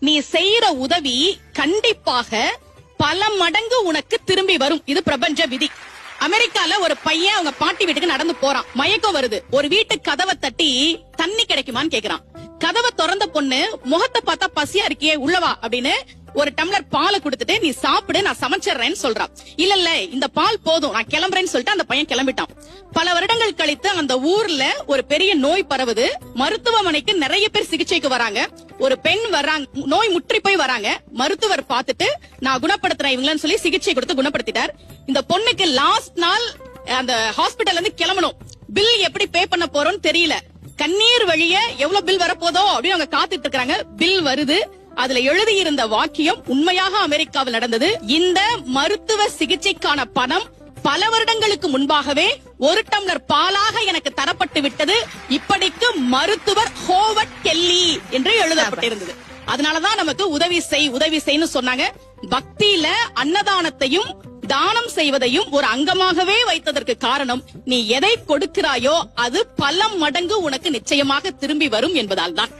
நீ செய்யற உதவி கண்டிப்பாக பல மடங்கு உனக்கு திரும்பி வரும். இது பிரபஞ்ச விதி. அமெரிக்கால ஒரு பையன் அவங்க பாட்டி வீட்டுக்கு நடந்து போறான். மயக்கம் வருது. ஒரு வீட்டு கதவை தட்டி தண்ணி கிடைக்குமான்னு கேக்குறான். கதவை திறந்த பொண்ணு முகத்தை பார்த்தா பசியா இருக்கியே உள்ளவா அப்படின்னு ஒரு டம்ளர் பாலை கொடுத்துட்டு நீ சாப்பிடு நான் சமைச்சிடுறேன்னு சொல்றான். இல்ல இந்த பால் போதும் நான் கிளம்புறேன்னு சொல்லிட்டு அந்த பையன் கிளம்பிட்டான். பல வருடங்கள் கழித்து அந்த ஊர்ல ஒரு பெரிய நோய் பரவுது. மருத்துவமனைக்கு நிறைய பேர் சிகிச்சைக்கு வராங்க. ஒரு பெண் வர்றாங்க, நோய் முற்றி போய் வராங்க. மருத்துவர் பார்த்துட்டு நான் குணப்படுத்துறேன் இவங்களன்னு சொல்லி சிகிச்சை கொடுத்து குணப்படுத்திட்டார். இந்த பொண்ணுக்கு லாஸ்ட் நாள் அந்த ஹாஸ்பிட்டல்ல இருந்து கிளம்பணும். பில் எப்படி பே பண்ண போறோம்னு தெரியல. கண்ணீர் வழிய எவ்வளவு பில் வரப்போதோ அப்படின்னு அவங்க காத்துட்டு இருக்காங்க. பில் வருது. அதுல எழுதியிருந்த வாக்கியம் உண்மையாக அமெரிக்காவில் நடந்தது. இந்த மருத்துவ சிகிச்சைக்கான பணம் பல வருடங்களுக்கு முன்பாகவே ஒரு டம்ளர் பாலாக எனக்கு தரப்பட்டு விட்டது. இப்படிக்கு மருத்துவர் ஹோவர்ட் கெல்லி என்று எழுதப்பட்டிருந்தது. அதனாலதான் நமக்கு உதவி செய்ன்னு சொன்னாங்க. பக்தியில அன்னதானத்தையும் தானம் செய்வதையும் ஒரு அங்கமாகவே வைத்ததற்கு காரணம் நீ எதை கொடுக்கிறாயோ அது பல மடங்கு உனக்கு நிச்சயமாக திரும்பி வரும் என்பதால் தான்.